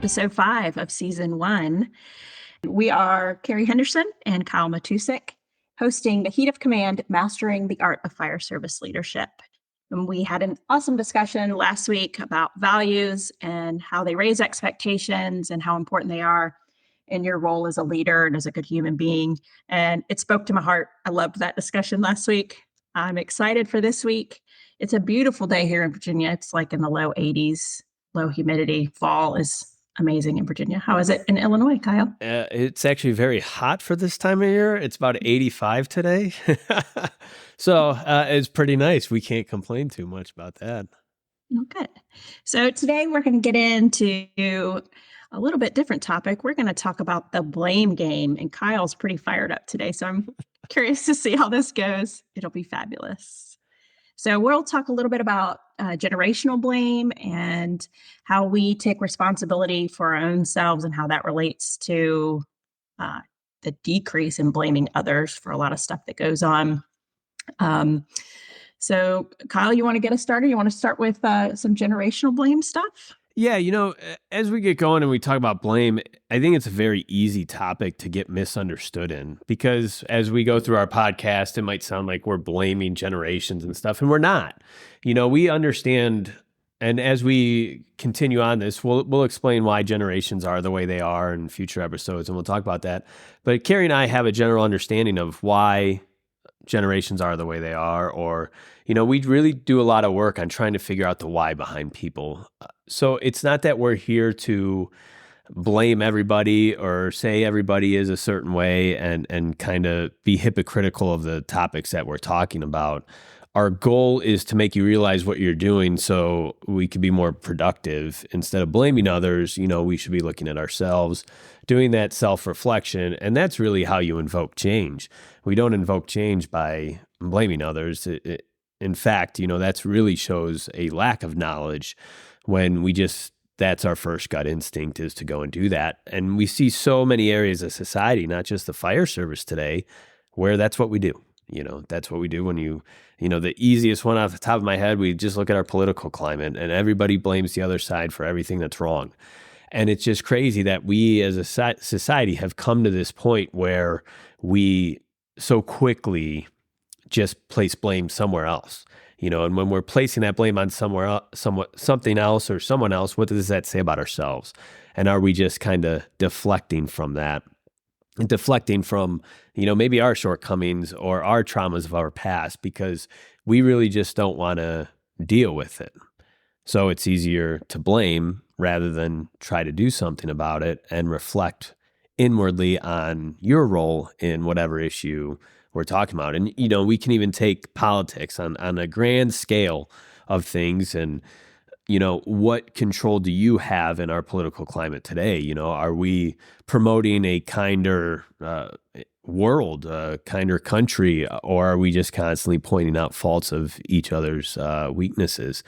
episode 5 of season 1. We are Carrie Henderson and Kyle Matusik hosting The Heat of Command, Mastering the Art of Fire Service Leadership. And we had an awesome discussion last week about values and how they raise expectations and how important they are in your role as a leader and as a good human being. And it spoke to my heart. I loved that discussion last week. I'm excited for this week. It's a beautiful day here in Virginia. It's like in the low 80s, low humidity. Fall is amazing in Virginia. How is it in Illinois, Kyle? It's actually very hot for this time of year. It's about 85 today. So it's pretty nice. We can't complain too much about that. Oh, good. So today we're going to get into a little bit different topic. We're going to talk about the blame game, and Kyle's pretty fired up today. So I'm curious to see how this goes. It'll be fabulous. So we'll talk a little bit about generational blame and how we take responsibility for our own selves and how that relates to the decrease in blaming others for a lot of stuff that goes on. So Kyle, you want to get us started? You want to start with some generational blame stuff? Yeah, as we get going and we talk about blame, I think it's a very easy topic to get misunderstood in, because as we go through our podcast, it might sound like we're blaming generations and stuff, and we're not. We understand, and as we continue on this, we'll explain why generations are the way they are in future episodes, and we'll talk about that. But Kerry and I have a general understanding of why generations are the way they are, or we really do a lot of work on trying to figure out the why behind people. So it's not that we're here to blame everybody or say everybody is a certain way and kind of be hypocritical of the topics that we're talking about. Our goal is to make you realize what you're doing so we can be more productive. Instead of blaming others, we should be looking at ourselves, doing that self-reflection, and that's really how you invoke change. We don't invoke change by blaming others. In fact, that's really shows a lack of knowledge when that's our first gut instinct, is to go and do that. And we see so many areas of society, not just the fire service today, where that's what we do. That's what we do when the easiest one off the top of my head, we just look at our political climate and everybody blames the other side for everything that's wrong. And it's just crazy that we as a society have come to this point where we so quickly just place blame somewhere else. And when we're placing that blame on something else or someone else, what does that say about ourselves? And are we just kind of deflecting from that? And deflecting from, maybe our shortcomings or our traumas of our past, because we really just don't want to deal with it. So it's easier to blame rather than try to do something about it and reflect inwardly on your role in whatever issue we're talking about. And, we can even take politics on a grand scale of things. And, what control do you have in our political climate today? Are we promoting a kinder world, a kinder country, or are we just constantly pointing out faults of each other's weaknesses?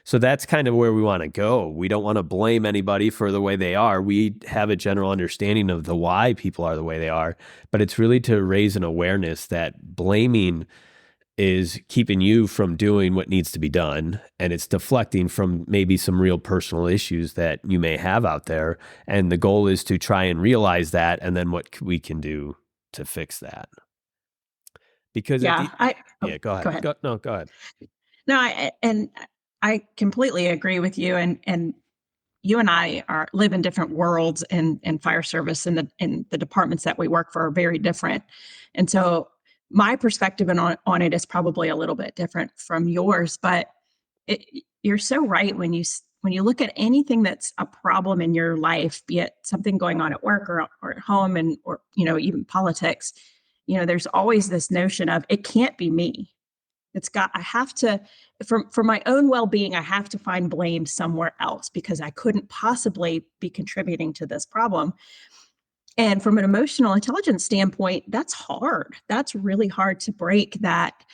So that's kind of where we want to go. We don't want to blame anybody for the way they are. We have a general understanding of the why people are the way they are, but it's really to raise an awareness that blaming is keeping you from doing what needs to be done, and it's deflecting from maybe some real personal issues that you may have out there. And the goal is to try and realize that, and then what we can do to fix that. Because go ahead. Go ahead. Go ahead. No, I completely agree with you. And you and I live in different worlds in fire service, and the departments that we work for are very different. And so my perspective on it is probably a little bit different from yours, but you're so right when you look at anything that's a problem in your life, be it something going on at work or at home, or even politics. There's always this notion of it can't be me. I have to, for my own well-being, I have to find blame somewhere else because I couldn't possibly be contributing to this problem. And from an emotional intelligence standpoint, that's hard. That's really hard to break that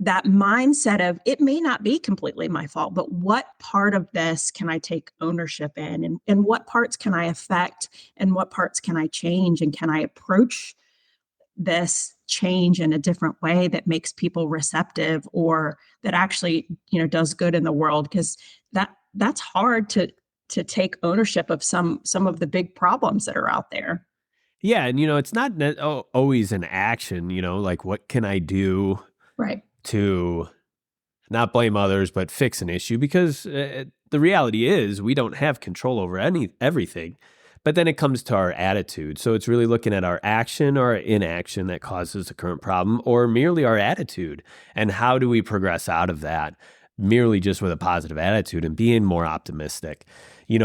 mindset of it may not be completely my fault, but what part of this can I take ownership in, and what parts can I affect, and what parts can I change, and can I approach this change in a different way that makes people receptive, or that actually, does good in the world? Because that's hard to to take ownership of some of the big problems that are out there. Yeah, and it's not always an action, like what can I do Right. to not blame others, but fix an issue? Because the reality is we don't have control over everything. But then it comes to our attitude. So it's really looking at our action or inaction that causes the current problem, or merely our attitude. And how do we progress out of that? Merely just with a positive attitude and being more optimistic.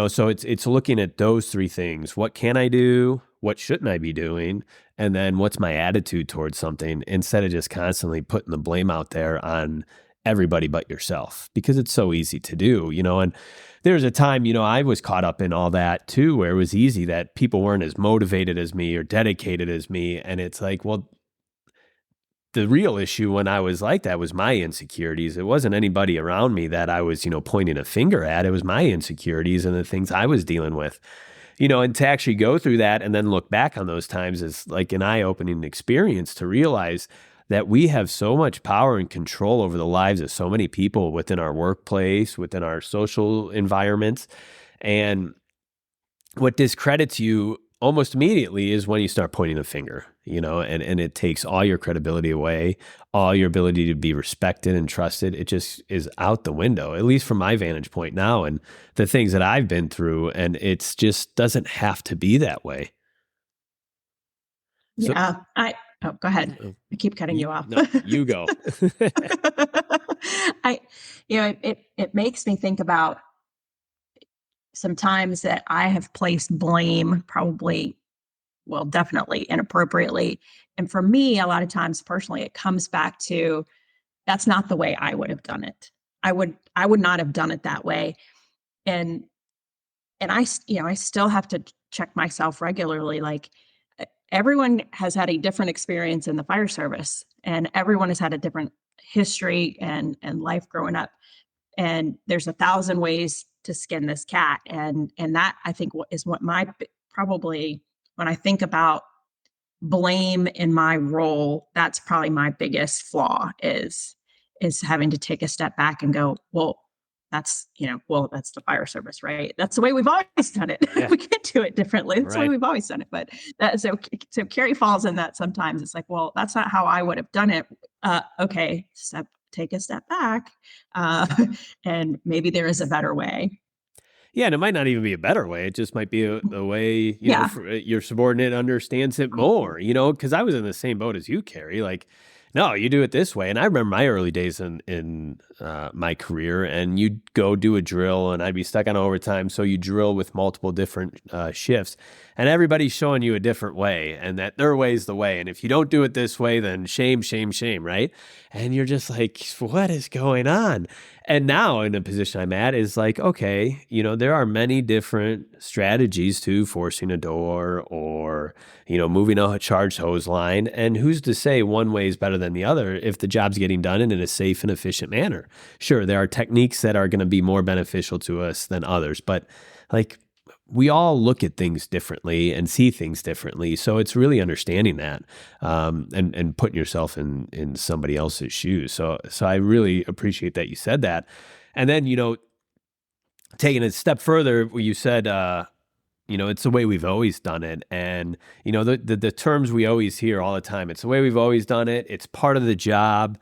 So it's looking at those three things. What can I do? What shouldn't I be doing? And then what's my attitude towards something, instead of just constantly putting the blame out there on everybody but yourself, because it's so easy to do, and there's a time, I was caught up in all that too, where it was easy that people weren't as motivated as me or dedicated as me. And it's like, well, the real issue when I was like that was my insecurities. It wasn't anybody around me that I was, pointing a finger at. It was my insecurities and the things I was dealing with, and to actually go through that and then look back on those times is like an eye-opening experience to realize that we have so much power and control over the lives of so many people within our workplace, within our social environments. And what discredits you almost immediately is when you start pointing the finger, and it takes all your credibility away, all your ability to be respected and trusted. It just is out the window, at least from my vantage point now and the things that I've been through. And it's just doesn't have to be that way. So, Yeah. Go ahead. I keep cutting you off. No, you go. It makes me think about sometimes that I have placed blame probably, well, definitely inappropriately. And for me, a lot of times personally, it comes back to that's not the way I would have done it. I would not have done it that way. And I still have to check myself regularly. Like, everyone has had a different experience in the fire service, and everyone has had a different history and life growing up. And there's 1,000 ways to skin this cat. And that, I think, is what probably, when I think about blame in my role, that's probably my biggest flaw is having to take a step back and go, well, that's the fire service, right? That's the way we've always done it. Yeah. We can't do it differently. That's the way we've always done it. But so Kerry falls in that sometimes. It's like, well, that's not how I would have done it. Okay, take a step back, and maybe there is a better way. Yeah, and it might not even be a better way. It just might be a way, your subordinate understands it more, because I was in the same boat as you, Kerry. Like, no, you do it this way. And I remember my early days in my career, and you'd go do a drill, and I'd be stuck on overtime. So you drill with multiple different shifts, and everybody's showing you a different way, and that their way is the way. And if you don't do it this way, then shame, shame, shame, right? And you're just like, what is going on? And now in a position I'm at is like, okay, there are many different strategies to forcing a door or, moving a charged hose line. And who's to say one way is better than the other if the job's getting done in a safe and efficient manner? Sure, there are techniques that are going to be more beneficial to us than others, but like, we all look at things differently and see things differently. So it's really understanding that and putting yourself in somebody else's shoes. So I really appreciate that you said that. And then, taking it a step further, you said, it's the way we've always done it. And, the terms we always hear all the time, it's the way we've always done it. It's part of the job,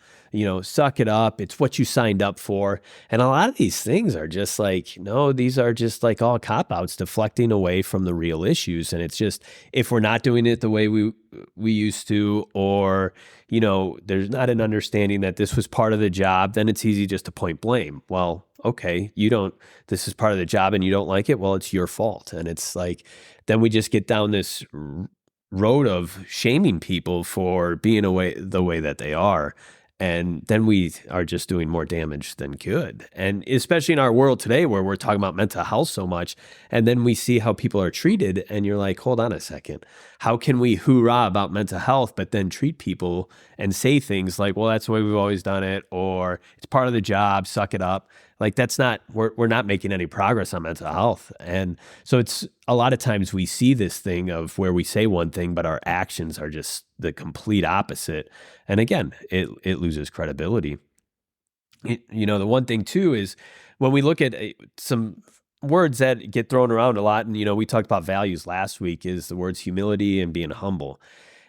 suck it up. It's what you signed up for. And a lot of these things are just like, no, these are just like all cop-outs deflecting away from the real issues. And it's just, if we're not doing it the way we used to, or, there's not an understanding that this was part of the job, then it's easy just to point blame. Well, okay, this is part of the job and you don't like it. Well, it's your fault. And it's like, then we just get down this road of shaming people for being the way that they are. And then we are just doing more damage than good. And especially in our world today where we're talking about mental health so much, and then we see how people are treated, and you're like, hold on a second. How can we hoorah about mental health, but then treat people and say things like, well, that's the way we've always done it, or it's part of the job, suck it up. Like, we're not making any progress on mental health. And so it's a lot of times we see this thing of where we say one thing, but our actions are just the complete opposite. And again, it loses credibility. The one thing too is when we look at some words that get thrown around a lot, and we talked about values last week, is the words humility and being humble.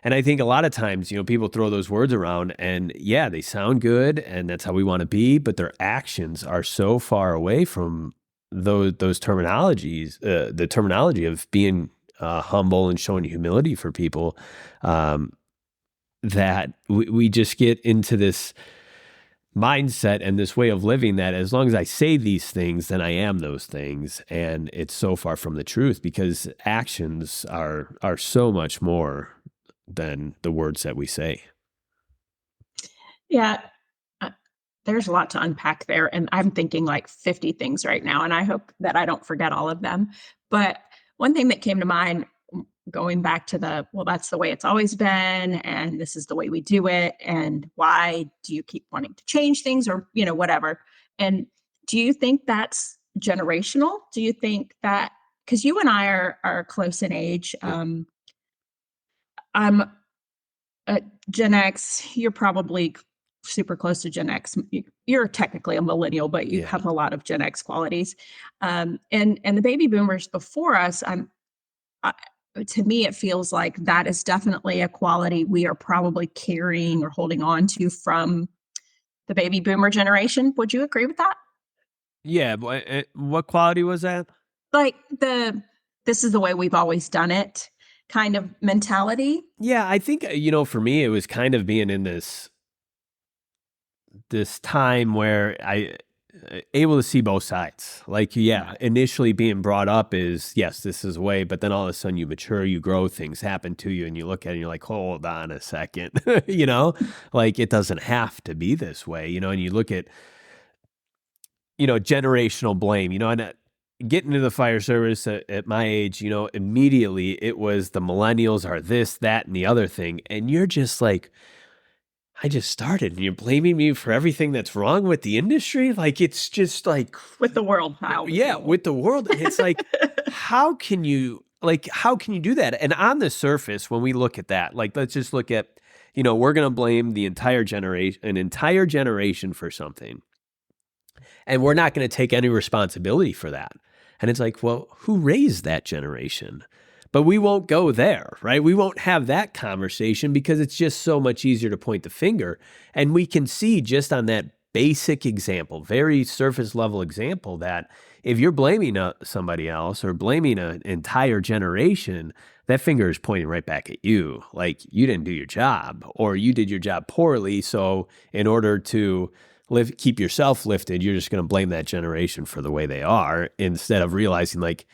And I think a lot of times, people throw those words around and yeah, they sound good and that's how we want to be, but their actions are so far away from those terminologies, the terminology of being humble and showing humility for people, that we just get into this mindset and this way of living that as long as I say these things, then I am those things. And it's so far from the truth, because actions are so much more than the words that we say. Yeah, uh, there's a lot to unpack there, and I'm thinking like 50 things right now, and I hope that I don't forget all of them. But one thing that came to mind, going back to well, that's the way it's always been, and this is the way we do it, and why do you keep wanting to change things, or whatever? And do you think that's generational? Do you think that, because you and I are close in age? Yeah. I'm Gen X. You're probably super close to Gen X. You're technically a millennial, but you Yeah. have a lot of Gen X qualities. And the baby boomers before us, to me, it feels like that is definitely a quality we are probably carrying or holding on to from the baby boomer generation. Would you agree with that? Yeah. What quality was that? Like this is the way we've always done it kind of mentality. Yeah. I think, for me, it was kind of being in this time where I able to see both sides. Like, yeah, initially being brought up is, yes, this is a way, but then all of a sudden you mature, you grow, things happen to you, and you look at it and you're like, hold on a second, like it doesn't have to be this way, and you look at, generational blame, and getting into the fire service at my age, immediately it was the millennials are this, that, and the other thing. And you're just like, I just started and you're blaming me for everything that's wrong with the industry. Like, it's just like With the world, Kyle. yeah, with the world. And it's like, how can you do that? And on the surface, when we look at that, like, let's just look at, we're going to blame an entire generation for something. And we're not going to take any responsibility for that. And it's like, well, who raised that generation? But we won't go there, right? We won't have that conversation because it's just so much easier to point the finger. And we can see just on that basic example, very surface level example, that if you're blaming somebody else or blaming an entire generation, that finger is pointing right back at you. Like, you didn't do your job, or you did your job poorly. So in order to keep yourself lifted, you're just going to blame that generation for the way they are, instead of realizing, like,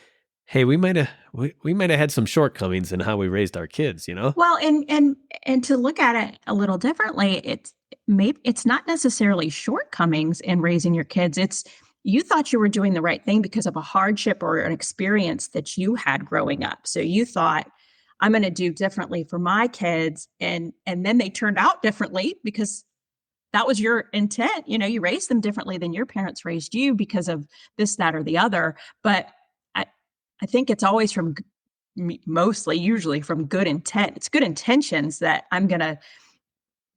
hey, we might have had some shortcomings in how we raised our kids, Well, and to look at it a little differently, it's not necessarily shortcomings in raising your kids. It's, you thought you were doing the right thing because of a hardship or an experience that you had growing up. So you thought, I'm going to do differently for my kids, and then they turned out differently because that was your intent. You raised them differently than your parents raised you because of this, that, or the other. But I think it's always mostly, usually from good intent. It's good intentions that I'm going to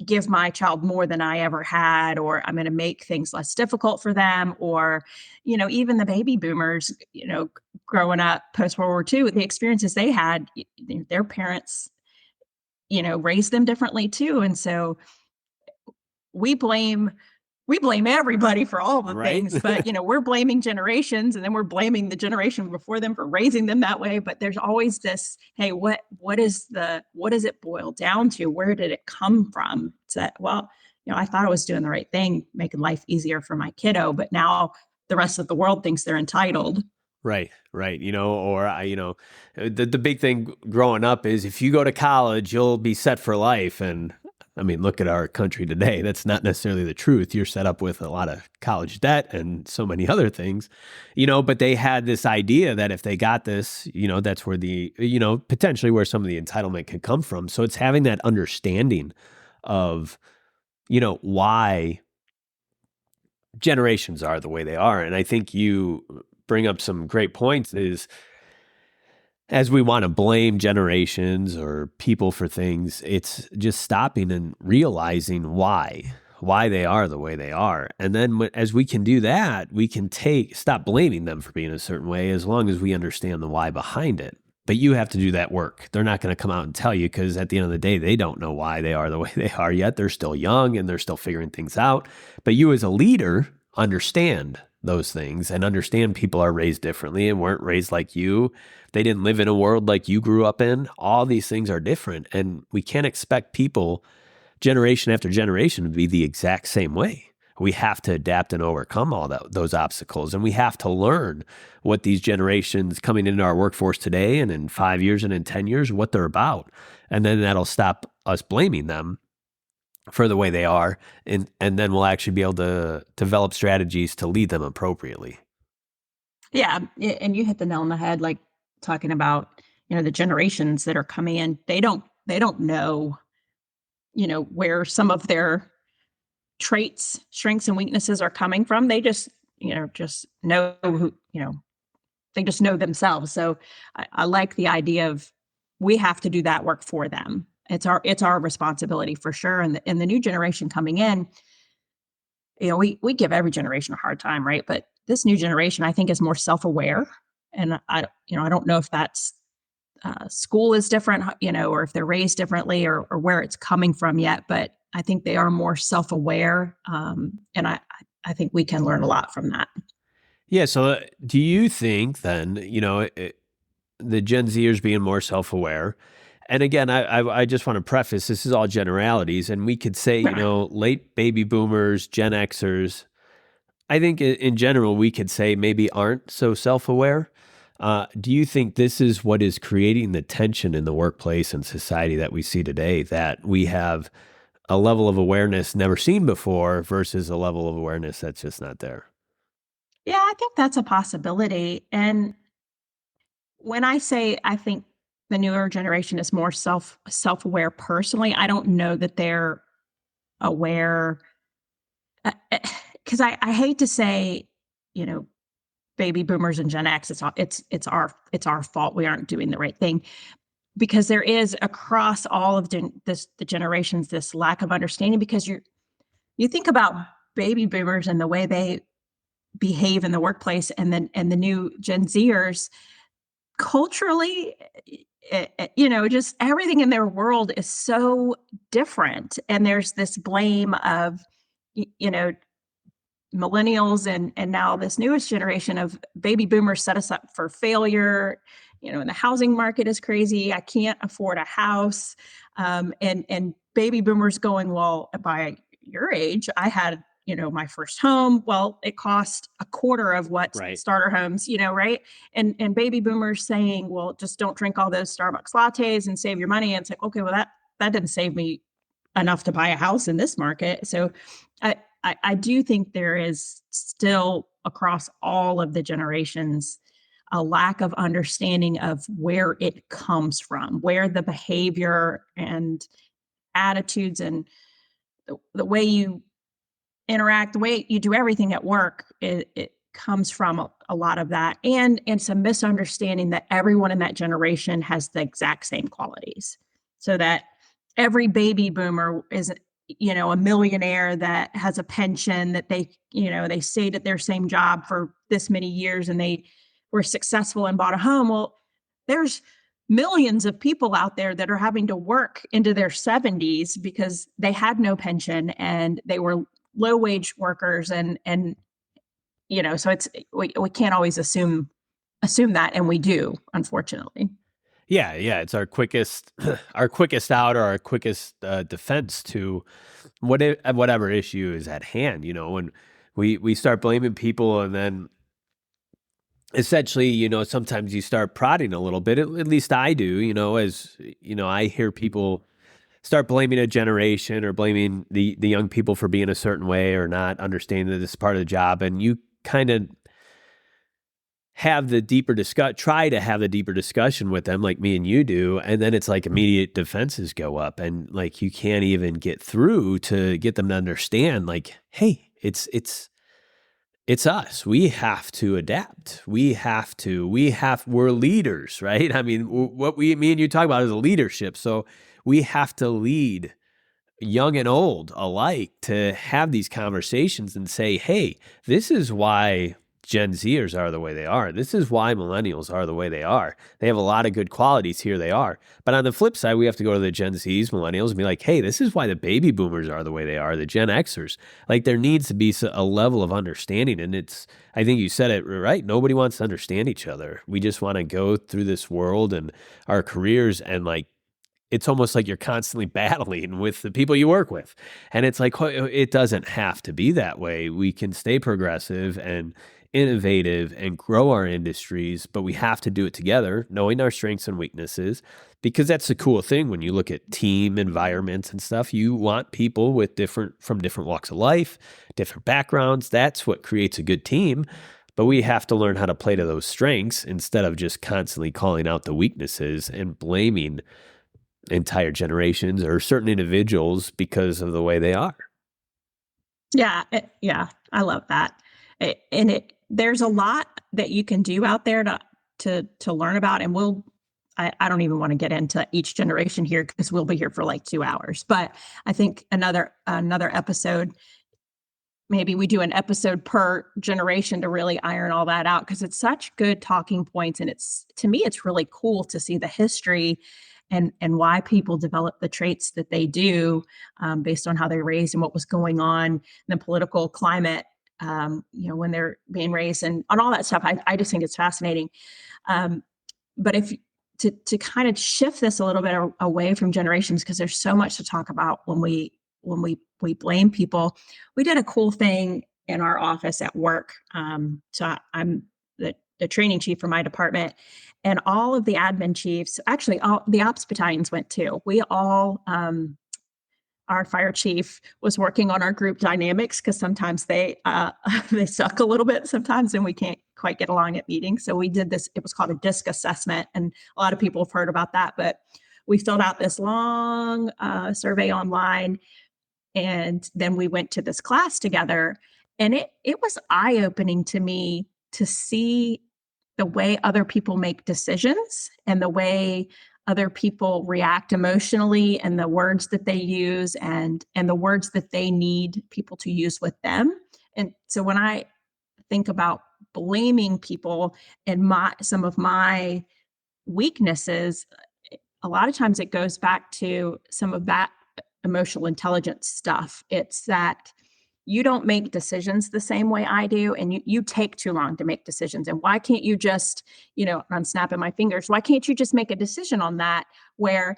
give my child more than I ever had, or I'm going to make things less difficult for them. Or, even the baby boomers, growing up post World War II, the experiences they had, their parents, raised them differently too. And so we blame everybody for all the Right? things, but we're blaming generations, and then we're blaming the generation before them for raising them that way. But there's always this, hey, what does it boil down to? Where did it come from? It's that, well, I thought I was doing the right thing, making life easier for my kiddo, but now the rest of the world thinks they're entitled. Right. Or the big thing growing up is, if you go to college, you'll be set for life. And I mean, look at our country today. That's not necessarily the truth. You're set up with a lot of college debt and so many other things, but they had this idea that if they got this, that's where potentially where some of the entitlement could come from. So it's having that understanding of, why generations are the way they are. And I think you bring up some great points, is as we want to blame generations or people for things, it's just stopping and realizing why why they are the way they are. And then as we can do that, we can stop blaming them for being a certain way as long as we understand the why behind it. But you have to do that work. They're not going to come out and tell you, because at the end of the day, they don't know why they are the way they are yet. They're still young and they're still figuring things out. But you as a leader understand those things and understand people are raised differently and weren't raised like you. They didn't live in a world like you grew up in. All these things are different. And we can't expect people generation after generation to be the exact same way. We have to adapt and overcome all those obstacles. And we have to learn what these generations coming into our workforce today and in 5 years and in 10 years, what they're about. And then that'll stop us blaming them for the way they are. And then we'll actually be able to develop strategies to lead them appropriately. Yeah. And you hit the nail on the head, like talking about, the generations that are coming in, they don't know, where some of their traits, strengths, and weaknesses are coming from. They just know who, they just know themselves. So I like the idea of, we have to do that work for them. It's our responsibility for sure. And the new generation coming in, we give every generation a hard time, right? But this new generation, I think, is more self-aware. And I don't know if that's school is different, or if they're raised differently, or where it's coming from yet. But I think they are more self-aware. And I think we can learn a lot from that. Yeah. So do you think then, the Gen Zers being more self-aware, and again, I just want to preface, this is all generalities, and we could say, late baby boomers, Gen Xers, I think in general, we could say maybe aren't so self-aware. Do you think this is what is creating the tension in the workplace and society that we see today, that we have a level of awareness never seen before versus a level of awareness that's just not there? Yeah, I think that's a possibility. And when I say I think the newer generation is more self-aware personally, I don't know that they're aware, because I hate to say, you know, baby boomers and Gen X, it's our fault we aren't doing the right thing, because there is across all of the generations this lack of understanding. Because you think about baby boomers and the way they behave in the workplace, and the new Gen Zers culturally, just everything in their world is so different. And there's this blame of, you know, millennials and now this newest generation of baby boomers set us up for failure. And the housing market is crazy. I can't afford a house. And baby boomers going, well, by your age, I had, my first home. Well, it cost a quarter of what Right. starter homes, right? And baby boomers saying, well, just don't drink all those Starbucks lattes and save your money. And it's like, okay, well, that didn't save me enough to buy a house in this market. So I do think there is still across all of the generations a lack of understanding of where it comes from, where the behavior and attitudes and the way you interact, the way you do everything at work, it comes from a lot of that, and some misunderstanding that everyone in that generation has the exact same qualities, so that every baby boomer is a millionaire that has a pension, that they stayed at their same job for this many years and they were successful and bought a home. Well, there's millions of people out there that are having to work into their 70s because they had no pension and they were low wage workers, and so it's we can't always assume that, and we do, unfortunately. Yeah, it's our quickest our quickest out, or our quickest defense to whatever issue is at hand. When we start blaming people, and then essentially, sometimes you start prodding a little bit. At least I do. As I hear people start blaming a generation or blaming the young people for being a certain way or not understanding that this is part of the job, and you kind of try to have the deeper discussion with them, like me and you do, and then it's like immediate defenses go up, and like you can't even get through to get them to understand, like, hey, it's us. We have to adapt. We're leaders, right? I mean, me and you talk about is a leadership. So we have to lead young and old alike, to have these conversations and say, hey, this is why Gen Zers are the way they are. This is why millennials are the way they are. They have a lot of good qualities. Here they are. But on the flip side, we have to go to the Gen Zs, millennials, and be like, hey, this is why the baby boomers are the way they are, the Gen Xers. Like, there needs to be a level of understanding. And I think you said it right. Nobody wants to understand each other. We just want to go through this world and our careers, and like, it's almost like you're constantly battling with the people you work with. And it's like, it doesn't have to be that way. We can stay progressive and innovative and grow our industries, but we have to do it together, knowing our strengths and weaknesses, because that's the cool thing when you look at team environments and stuff. You want people from different walks of life, different backgrounds. That's what creates a good team. But we have to learn how to play to those strengths instead of just constantly calling out the weaknesses and blaming entire generations or certain individuals because of the way they are. Yeah, yeah, I love that. There's a lot that you can do out there to learn about, and I don't even want to get into each generation here because we'll be here for like 2 hours. But I think another episode, maybe we do an episode per generation to really iron all that out, because it's such good talking points, and to me it's really cool to see the history and why people develop the traits that they do, based on how they're raised and what was going on in the political climate, when they're being raised, and on all that stuff. I just think it's fascinating. But if to kind of shift this a little bit away from generations, because there's so much to talk about when we blame people. We did a cool thing in our office at work. So I'm the training chief for my department, and all of the admin chiefs, actually all the ops battalions went too. We all, our fire chief was working on our group dynamics, because sometimes they they suck a little bit sometimes, and we can't quite get along at meetings. So we did this. It was called a DISC assessment, and a lot of people have heard about that. But we filled out this long survey online, and then we went to this class together, and it was eye-opening to me to see the way other people make decisions and the way other people react emotionally, and the words that they use, and the words that they need people to use with them. And so when I think about blaming people and some of my weaknesses, a lot of times it goes back to some of that emotional intelligence stuff. It's that you don't make decisions the same way I do, and you take too long to make decisions. And why can't you just, I'm snapping my fingers, why can't you just make a decision on that, where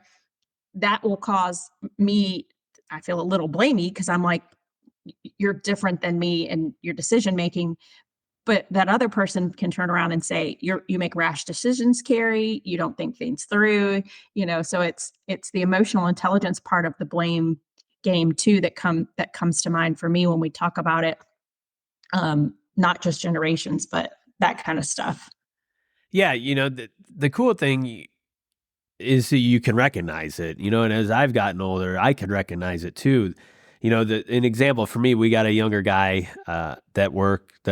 that will cause me, I feel a little blamey, because I'm like, you're different than me and your decision making. But that other person can turn around and say, you make rash decisions, Kerry. You don't think things through, So it's the emotional intelligence part of the blame game too that comes to mind for me when we talk about it. Not just generations, but that kind of stuff. Yeah, the cool thing is that you can recognize it, and as I've gotten older, I can recognize it too. An example for me, we got a younger guy that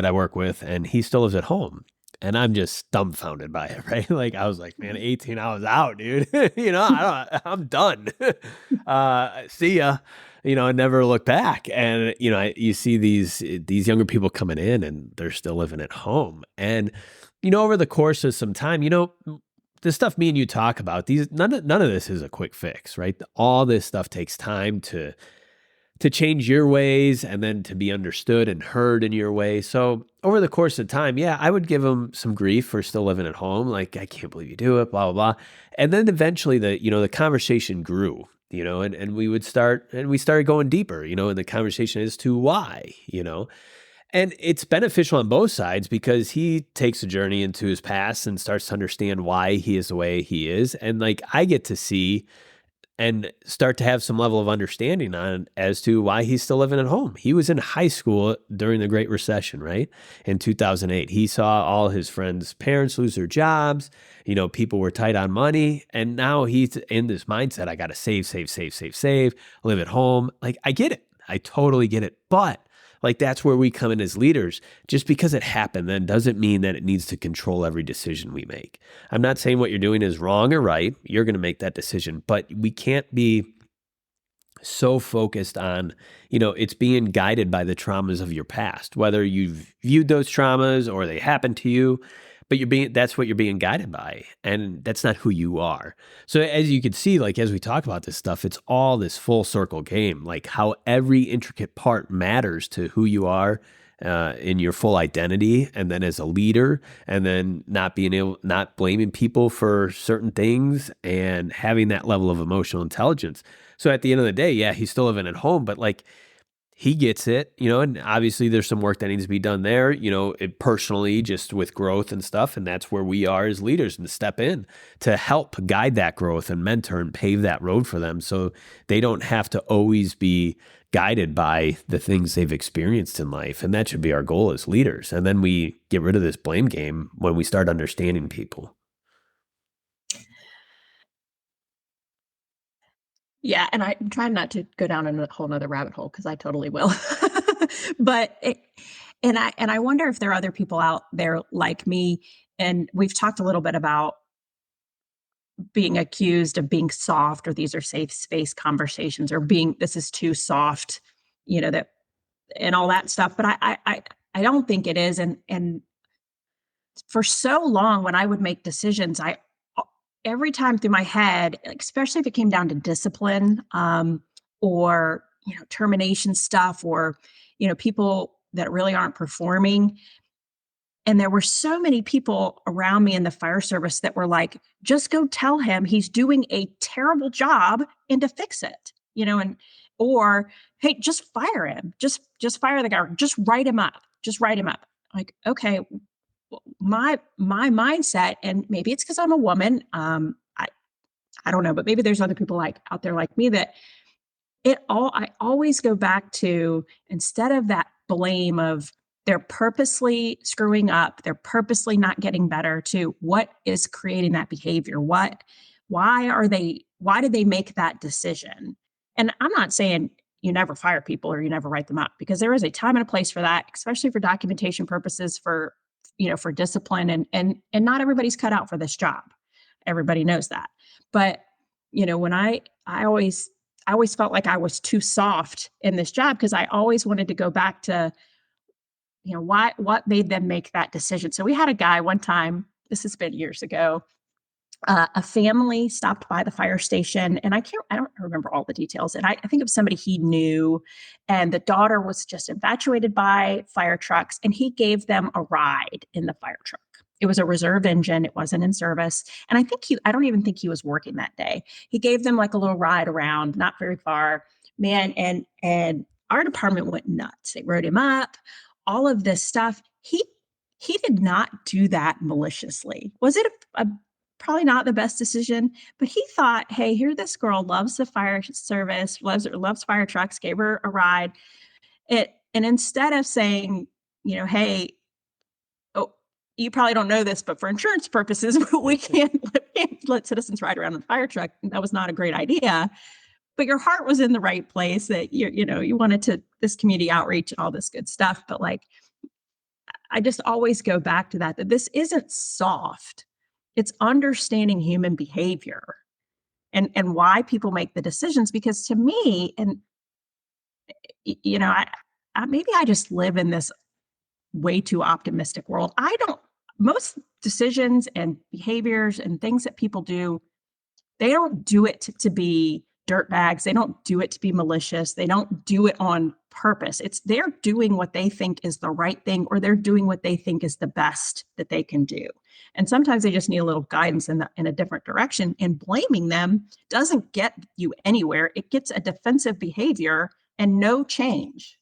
I work with, and he still lives at home. And I'm just dumbfounded by it, right? Like, I was like, man, 18 hours out, dude. I'm done. See ya. And never look back. And, you see these younger people coming in, and they're still living at home. And, over the course of some time, the stuff me and you talk about, none of this is a quick fix, right? All this stuff takes time to change your ways, and then to be understood and heard in your way. So over the course of time, yeah, I would give them some grief for still living at home. Like, I can't believe you do it, blah, blah, blah. And then eventually the conversation grew, and we started going deeper, and the conversation as to why, and it's beneficial on both sides, because he takes a journey into his past and starts to understand why he is the way he is. And like, I get to see and start to have some level of understanding as to why he's still living at home. He was in high school during the Great Recession, right? In 2008, he saw all his friends' parents lose their jobs. People were tight on money, and now he's in this mindset. I got to save, live at home. Like, I get it. I totally get it. But like, that's where we come in as leaders. Just because it happened then doesn't mean that it needs to control every decision we make. I'm not saying what you're doing is wrong or right. You're going to make that decision, but we can't be so focused on, it's being guided by the traumas of your past, whether you've viewed those traumas or they happened to you, but that's what you're being guided by. And that's not who you are. So as you can see, like, as we talk about this stuff, it's all this full circle game, like how every intricate part matters to who you are in your full identity, and then as a leader, and then not blaming people for certain things, and having that level of emotional intelligence. So at the end of the day, yeah, he's still living at home, but like, he gets it, and obviously there's some work that needs to be done there, personally, just with growth and stuff. And that's where we are as leaders, and to step in to help guide that growth and mentor and pave that road for them, so they don't have to always be guided by the things they've experienced in life. And that should be our goal as leaders. And then we get rid of this blame game when we start understanding people. Yeah, and I'm trying not to go down a whole nother rabbit hole, because I totally will. But I wonder if there are other people out there like me. And we've talked a little bit about being accused of being soft, or these are safe space conversations, or being, this is too soft, that, and all that stuff. But I don't think it is. And for so long, when I would make decisions, every time through my head, especially if it came down to discipline, or termination stuff, or people that really aren't performing. And there were so many people around me in the fire service that were like, just go tell him he's doing a terrible job and to fix it, and, or, hey, just fire him. Just fire the guy. Just write him up. Just write him up. Like, okay, my mindset, and maybe it's because I'm a woman. I don't know, but maybe there's other people like out there like me, that I always go back to, instead of that blame of they're purposely screwing up, they're purposely not getting better, to what is creating that behavior? Why did they make that decision? And I'm not saying you never fire people or you never write them up, because there is a time and a place for that, especially for documentation purposes, for discipline, and not everybody's cut out for this job. Everybody knows that. But when I always felt like I was too soft in this job, because I always wanted to go back to, what made them make that decision. So we had a guy one time, this has been years ago, a family stopped by the fire station, and I don't remember all the details. And I think it was somebody he knew, and the daughter was just infatuated by fire trucks, and he gave them a ride in the fire truck. It was a reserve engine. It wasn't in service. And I don't even think he was working that day. He gave them like a little ride around, not very far, man. And our department went nuts. They wrote him up, all of this stuff. He did not do that maliciously. Was it a probably not the best decision, but he thought, hey, here this girl loves the fire service, loves fire trucks, gave her a ride. And instead of saying, hey, oh, you probably don't know this, but for insurance purposes, we can't let citizens ride around in a fire truck. That was not a great idea. But your heart was in the right place, that you wanted to, this community outreach and all this good stuff. But like, I just always go back to that this isn't soft. It's understanding human behavior and why people make the decisions. Because to me, and maybe I just live in this way too optimistic world. Most decisions and behaviors and things that people do, they don't do it to be dirtbags. They don't do it to be malicious. They don't do it on purpose. They're doing what they think is the right thing, or they're doing what they think is the best that they can do. And sometimes they just need a little guidance in a different direction. And blaming them doesn't get you anywhere. It gets a defensive behavior and no change.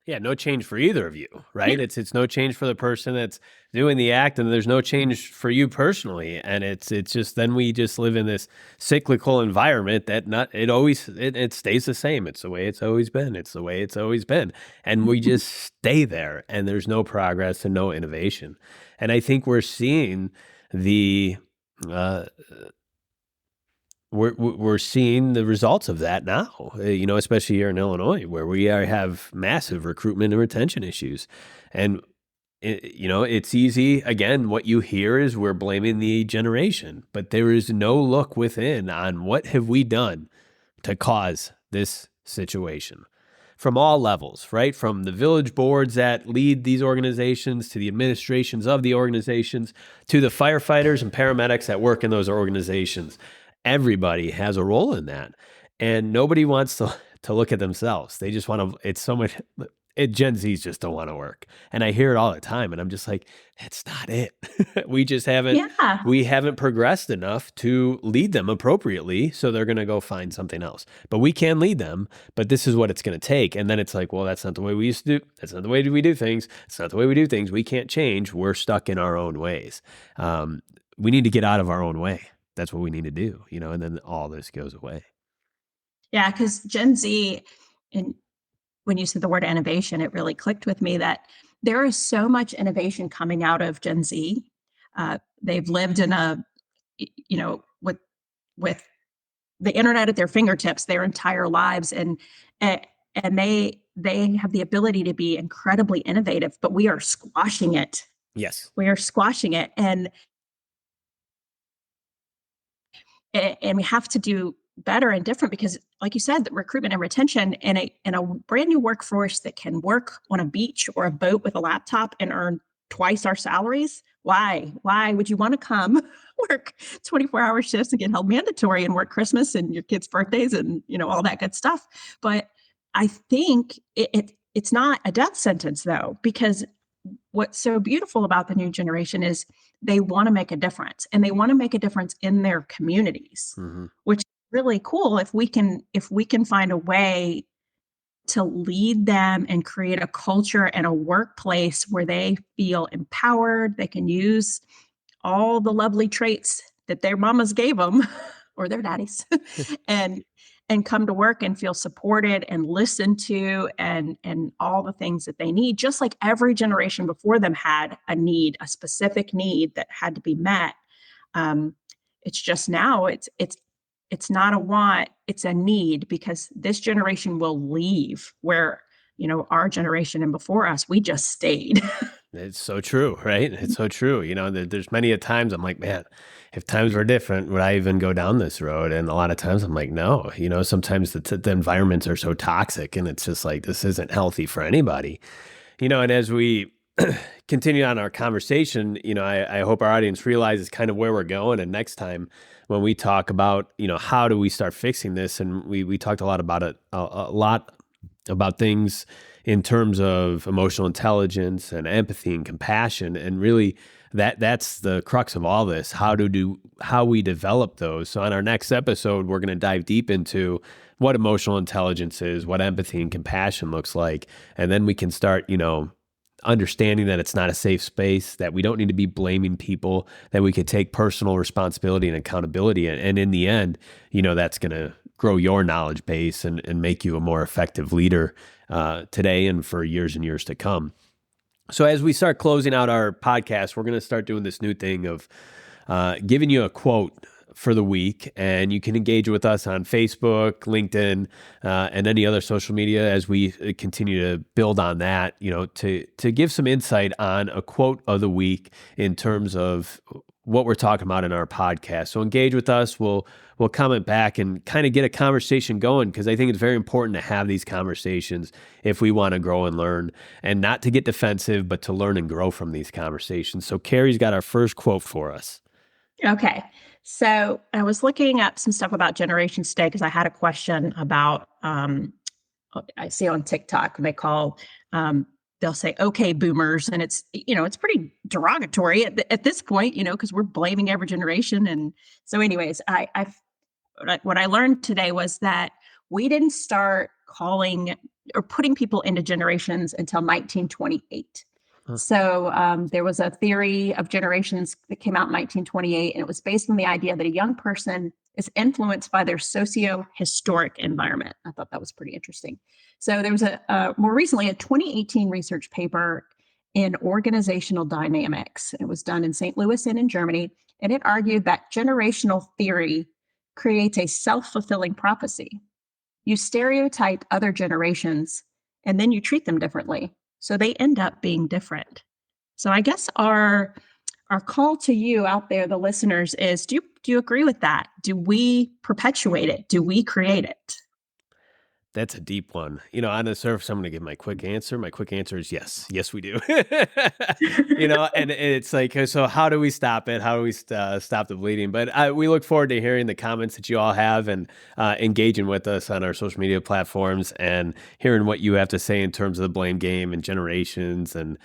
Yeah, no change for either of you, right? Yeah. It's no change for the person that's doing the act, and there's no change for you personally. And it's just, then we just live in this cyclical environment that it stays the same. It's the way it's always been. It's the way it's always been. And we just stay there, and there's no progress and no innovation. And I think we're seeing we're seeing the results of that now, especially here in Illinois, where we have massive recruitment and retention issues. And, it's easy. Again, what you hear is we're blaming the generation, but there is no look within on what have we done to cause this situation from all levels, right? From the village boards that lead these organizations to the administrations of the organizations to the firefighters and paramedics that work in those organizations. Everybody has a role in that. And nobody wants to look at themselves. They just want to, it's so much, Gen Zs just don't want to work. And I hear it all the time. And I'm just like, that's not it. We just Yeah. we haven't progressed enough to lead them appropriately. So they're going to go find something else. But we can lead them, but this is what it's going to take. And then it's like, well, that's not the way we used to do. That's not the way we do things. It's not the way we do things. We can't change. We're stuck in our own ways. We need to get out of our own way. That's what we need to do, and then all this goes away. Yeah, because Gen Z, and when you said the word innovation, it really clicked with me that there is so much innovation coming out of Gen Z. They've lived in with the internet at their fingertips their entire lives, and they have the ability to be incredibly innovative, but we are squashing it. Yes. We are squashing it, and we have to do better and different because, like you said, the recruitment and retention in a brand new workforce that can work on a beach or a boat with a laptop and earn twice our salaries. Why would you want to come work 24-hour shifts and get held mandatory and work Christmas and your kids' birthdays and all that good stuff? But I think it's not a death sentence though, because what's so beautiful about the new generation is they want to make a difference, and they want to make a difference in their communities, which is really cool if we can find a way to lead them and create a culture and a workplace where they feel empowered. They can use all the lovely traits that their mamas gave them or their daddies and come to work and feel supported and listened to and all the things that they need, just like every generation before them had a specific need that had to be met. It's just now it's not a want, it's a need, because this generation will leave where, our generation and before us, we just stayed. It's so true, right? It's so true. There's many a times I'm like, man, if times were different, would I even go down this road? And a lot of times I'm like, no, sometimes the environments are so toxic and it's just like, this isn't healthy for anybody, and as we continue on our conversation, I hope our audience realizes kind of where we're going. And next time when we talk about, how do we start fixing this? And we talked a lot about it, a lot about things in terms of emotional intelligence and empathy and compassion. And really that's the crux of all this. How we develop those. So on our next episode, we're going to dive deep into what emotional intelligence is, what empathy and compassion looks like. And then we can start, understanding that it's not a safe space, that we don't need to be blaming people, that we could take personal responsibility and accountability. And in the end, that's going to grow your knowledge base and make you a more effective leader today and for years and years to come. So as we start closing out our podcast, we're going to start doing this new thing of giving you a quote for the week, and you can engage with us on Facebook, LinkedIn, and any other social media as we continue to build on that, to give some insight on a quote of the week in terms of what we're talking about in our podcast. So engage with us. We'll comment back and kind of get a conversation going, because I think it's very important to have these conversations if we want to grow and learn, and not to get defensive, but to learn and grow from these conversations. So Kerry's got our first quote for us. Okay. So I was looking up some stuff about generations today because I had a question about, I see on TikTok, they'll say, okay, boomers. And it's pretty derogatory at this point, because we're blaming every generation. And so anyways, what I learned today was that we didn't start calling or putting people into generations until 1928. So there was a theory of generations that came out in 1928, and it was based on the idea that a young person is influenced by their sociohistoric environment. I thought that was pretty interesting. So there was more recently a 2018 research paper in organizational dynamics. It was done in St. Louis and in Germany, and it argued that generational theory creates a self-fulfilling prophecy. You stereotype other generations, and then you treat them differently. So they end up being different. So I guess our call to you out there, the listeners, is do you agree with that? Do we perpetuate it? Do we create it? That's a deep one. On the surface, I'm going to give my quick answer. My quick answer is yes. Yes, we do. And it's like, so how do we stop it? How do we stop the bleeding? But we look forward to hearing the comments that you all have and engaging with us on our social media platforms and hearing what you have to say in terms of the blame game and generations and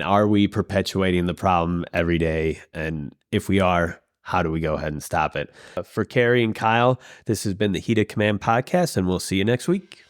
are we perpetuating the problem every day? And if we are, how do we go ahead and stop it? For Kerry and Kyle, this has been the Heat of Command podcast, and we'll see you next week.